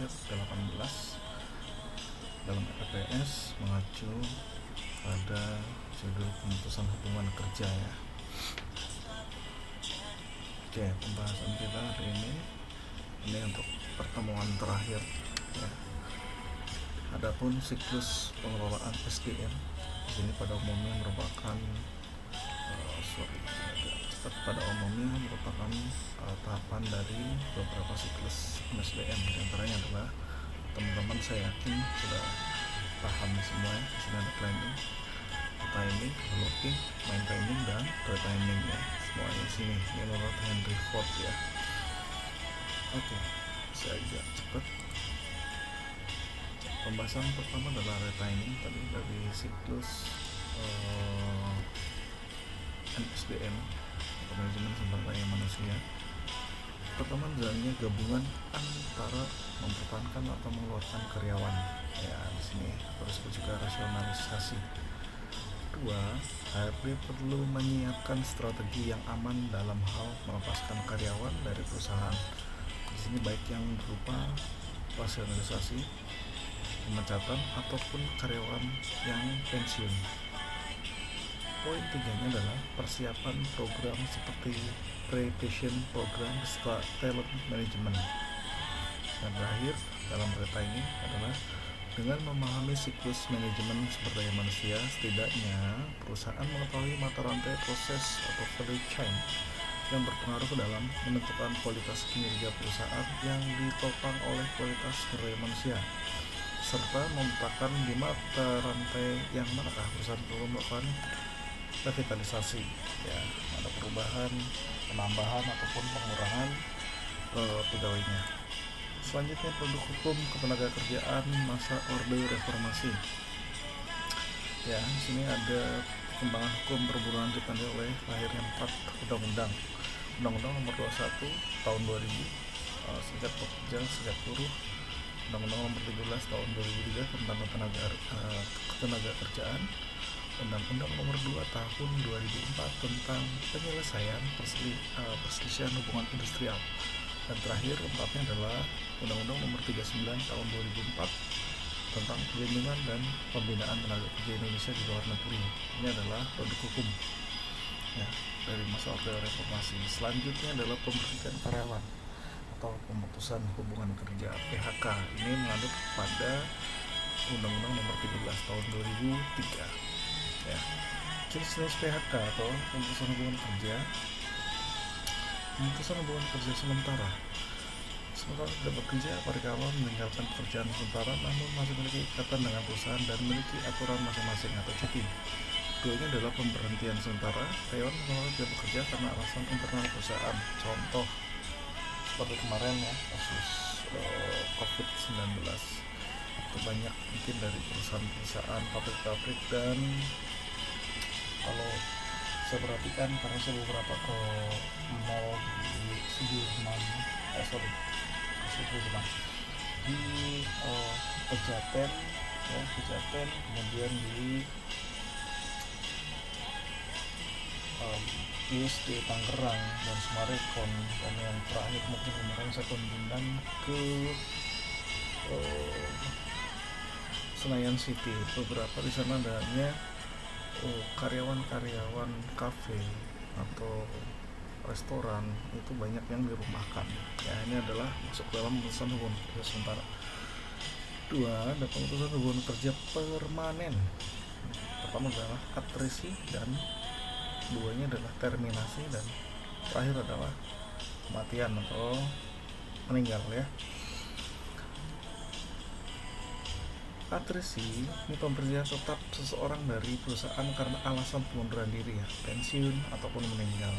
terakhir ke-18 dalam EPS mengacu pada judul pemutusan hubungan kerja ya. Oke, pembahasan kita hari ini untuk pertemuan terakhir ya. Adapun siklus pengelolaan SDM di sini pada umumnya merupakan tahapan dari beberapa siklus SDM. Di antaranya adalah teman-teman saya yakin sudah paham semua ya. Di sini ada planning, timing, developing, maintaining, dan retaining ya. Semuanya di sini. Ini menurut Henry Ford ya. Oke, saya agak cepat. Pembahasan pertama adalah retaining tadi dari siklus SDM atau manajemen sumber daya manusia. Pertama jalannya gabungan antara mempertahankan atau mengeluarkan karyawan ya, di sini terus juga rasionalisasi. Kedua, HRD perlu menyiapkan strategi yang aman dalam hal melepaskan karyawan dari perusahaan. Di sini baik yang berupa rasionalisasi, pemecatan ataupun karyawan yang pensiun. Poin tiganya adalah persiapan program seperti pre-passion program serta talent management. Dan terakhir dalam retaining adalah dengan memahami siklus manajemen sumber daya manusia, setidaknya perusahaan mengetahui mata rantai proses atau value chain yang berpengaruh ke dalam menentukan kualitas kinerja perusahaan yang ditopang oleh kualitas sumber daya manusia, serta memetakan di mata rantai yang manakah perusahaan perlu melakukan revitalisasi ya, ada perubahan, penambahan ataupun pengurangan pegawainya. Selanjutnya produk hukum ketenagakerjaan masa Orde Reformasi. Ya, di sini ada perkembangan hukum perburuan ditandai oleh lahirnya 4 undang-undang. Undang-Undang Nomor 21 Tahun 2000, Serikat Pekerja, Serikat Buruh. Undang-Undang Nomor 13 Tahun 2003 tentang ketenagakerjaan. Undang-Undang Nomor 2 Tahun 2004 tentang penyelesaian perselisihan hubungan industrial. Dan terakhir keempatnya adalah Undang-Undang Nomor 39 Tahun 2004 tentang perlindungan dan pembinaan tenaga kerja Indonesia di luar negeri. Ini adalah produk hukum ya, dari masa Orde Reformasi. Selanjutnya adalah pemberhentian karyawan atau pemutusan hubungan kerja PHK. Ini mengacu pada Undang-Undang Nomor 13 Tahun 2003 ya. Jenis PHK atau pemutusan hubungan kerja. Pemutusan hubungan kerja sementara tidak bekerja pada karyawan meninggalkan pekerjaan sementara namun masih memiliki ikatan dengan perusahaan dan memiliki aturan masing-masing atau cuti. Keduanya adalah pemberhentian sementara, karyawan tidak bekerja karena alasan internal perusahaan. Contoh seperti kemarin ya, kasus COVID-19. Banyak mungkin dari perusahaan-perusahaan, pabrik-pabrik, dan kalau saya perhatikan karena saya beberapa ke mall di Sudirman di Pejaten ya, kemudian di ISD Tangerang dan Sumarekon, dan yang terakhir mungkin kemarin saya kunjungan ke Senayan City. Beberapa di sana adanya karyawan kafe atau restoran itu banyak yang dirumahkan ya. Ini adalah masuk dalam pemutusan hubungan kerja sementara. Dua, ada pemutusan hubungan kerja permanen. Pertama adalah atrisi, dan duanya adalah terminasi, dan terakhir adalah kematian atau meninggal ya. Atrisi ini pemberhentian tetap seseorang dari perusahaan karena alasan pengunduran diri ya, pensiun ataupun meninggal.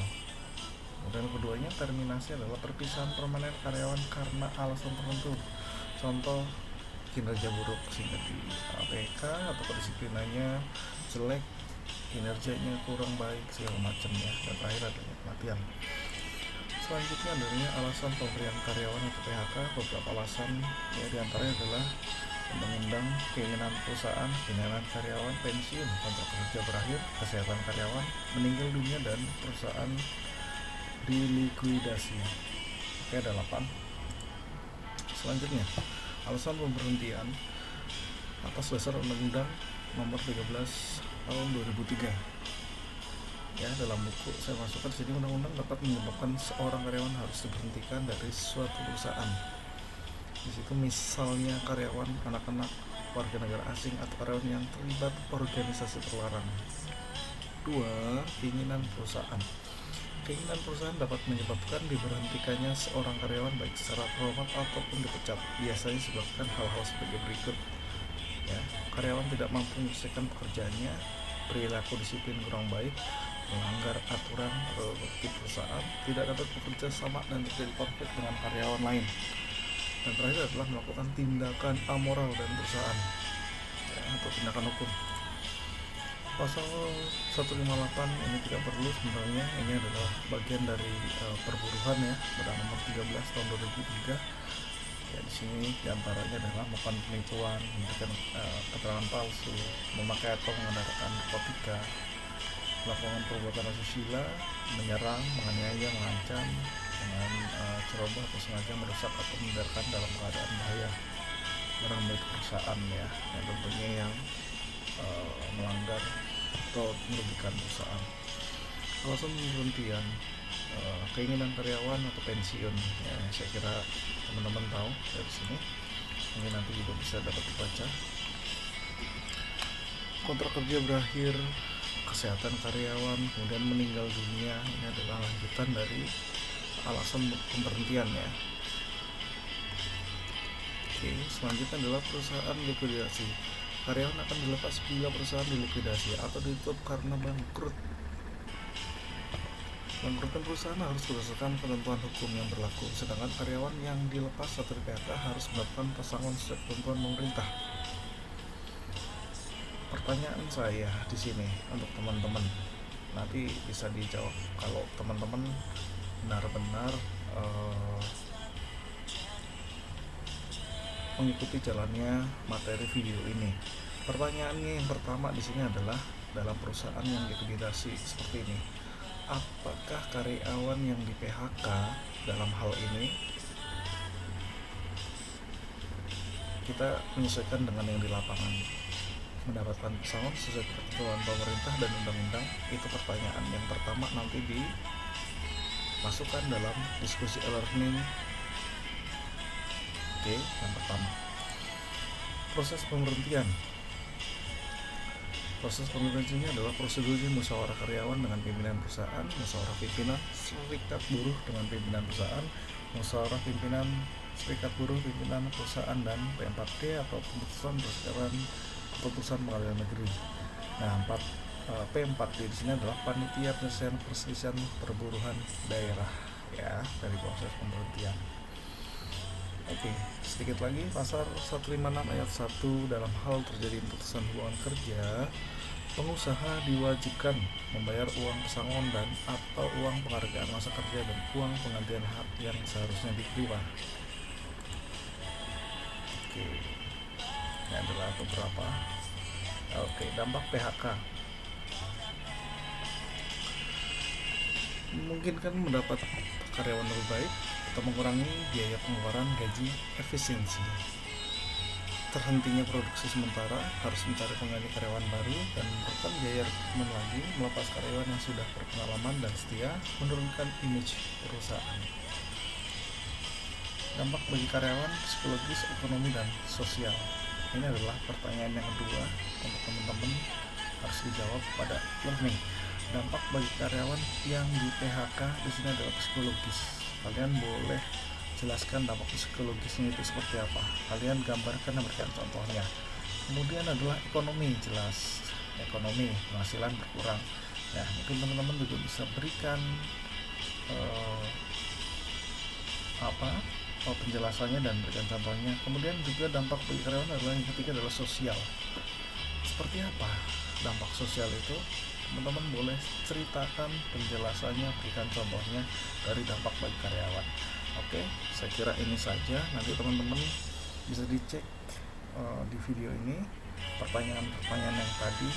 Dan keduanya terminasi adalah perpisahan permanen karyawan karena alasan tertentu. Contoh kinerja buruk sehingga di APK atau kedisiplinannya jelek, kinerjanya kurang baik segala macam ya. Dan terakhir adanya kematian. Selanjutnya adanya alasan pemberian karyawan atau PHK. Beberapa alasan ya, diantaranya adalah undang-undang, keinginan perusahaan, keinginan karyawan, pensiun, kontrak kerja berakhir, kesehatan karyawan, meninggal dunia, dan perusahaan dilikuidasi. Oke, ada 8. Selanjutnya Alasan pemberhentian atas dasar Undang-Undang Nomor 13 Tahun 2003. Ya, dalam buku saya masukkan di sini, undang-undang dapat menyebabkan seorang karyawan harus diberhentikan dari suatu perusahaan. Di situ misalnya karyawan, anak-anak, warga negara asing, atau karyawan yang terlibat organisasi terlarang. 2. Keinginan perusahaan. Keinginan perusahaan dapat menyebabkan diberhentikannya seorang karyawan baik secara terhormat ataupun dipecat. Biasanya disebabkan hal-hal sebagai berikut. Ya, karyawan tidak mampu menyelesaikan pekerjaannya, perilaku disiplin kurang baik, melanggar aturan prerogatif perusahaan, tidak dapat bekerja sama dan terjadi konflik dengan karyawan lain. Dan terakhir adalah melakukan tindakan amoral dan perusahaan, ya, atau tindakan hukum. Pasal 158 ini tidak perlu sebenarnya, ini adalah bagian dari perburuhan ya, pada nomor 13 tahun 2003. Ya, di sini diantaranya adalah melakukan penipuan, memberikan keterangan palsu, memakai atau mengendaраkan narkotika, melakukan perbuatan asusila, menyerang, menganiaya, mengancam dengan ceroboh atau sengaja merusak atau membiarkan dalam keadaan bahaya barang milik perusahaan, ya, yang tentunya yang melanggar atau merugikan perusahaan. Alasan pemberhentian, keinginan karyawan atau pensiun, ya, saya kira teman-teman tahu dari sini, mungkin nanti juga bisa dapat dibaca. Kontrak kerja berakhir, kesehatan karyawan, kemudian meninggal dunia, ini adalah lanjutan dari alasan pemberhentian, ya. Oke, selanjutnya adalah perusahaan likuidasi. Karyawan akan dilepas bila perusahaan dilikuidasi atau ditutup karena bangkrut. Bangkrutkan perusahaan harus berdasarkan ketentuan hukum yang berlaku, sedangkan karyawan yang dilepas atau di PHK harus melakukan pesangon sesuai ketentuan pemerintah. Pertanyaan saya di sini untuk teman-teman, nanti bisa dijawab kalau teman-teman benar-benar mengikuti jalannya materi video ini. Pertanyaannya yang pertama di sini adalah, dalam perusahaan yang likuidasi seperti ini, apakah karyawan yang di PHK dalam hal ini kita menyesuaikan dengan yang di lapangan, mendapatkan pesangon sesuai ketentuan pemerintah dan undang-undang? Itu pertanyaan yang pertama, nanti dimasukkan dalam diskusi e-learning. Oke, yang pertama, proses pemberhentian. Proses pemberhentian ini adalah prosedur musyawarah karyawan dengan pimpinan perusahaan, musyawarah pimpinan serikat buruh dengan pimpinan perusahaan, musyawarah pimpinan serikat buruh pimpinan perusahaan, dan P4D atau keputusan pengadilan negeri. Nah, P4D di sini adalah panitia penyelesaian perselisihan perburuhan daerah, ya, dari proses pemberhentian. Oke, sedikit lagi, pasal 156 ayat 1, dalam hal terjadi putusan hubungan kerja, pengusaha diwajibkan membayar uang pesangon dan atau uang penghargaan masa kerja dan uang penggantian hak yang seharusnya diterima. Oke, ini adalah beberapa. Oke, dampak PHK. Memungkinkan mendapat karyawan lebih baik atau mengurangi biaya pengeluaran gaji, efisiensi. Terhentinya produksi sementara, harus mencari pengganti karyawan baru, dan memerlukan biaya rekrutmen lagi, melepas karyawan yang sudah berpengalaman dan setia, menurunkan image perusahaan. Dampak bagi karyawan, psikologis, ekonomi, dan sosial. Ini adalah pertanyaan yang kedua untuk teman-teman, harus dijawab pada learning. Dampak bagi karyawan yang di PHK di sini adalah psikologis. Kalian boleh jelaskan dampak psikologisnya itu seperti apa. Kalian gambarkan dan berikan contohnya. Kemudian adalah ekonomi, jelas. Ekonomi, penghasilan berkurang. Ya, mungkin teman-teman juga bisa berikan penjelasannya dan berikan contohnya. Kemudian juga dampak bagi karyawan adalah yang ketiga adalah sosial. Seperti apa dampak sosial itu? Teman-teman boleh ceritakan penjelasannya, berikan contohnya dari dampak bagi karyawan. Oke, saya kira ini saja. Nanti teman-teman bisa dicek di video ini pertanyaan-pertanyaan yang tadi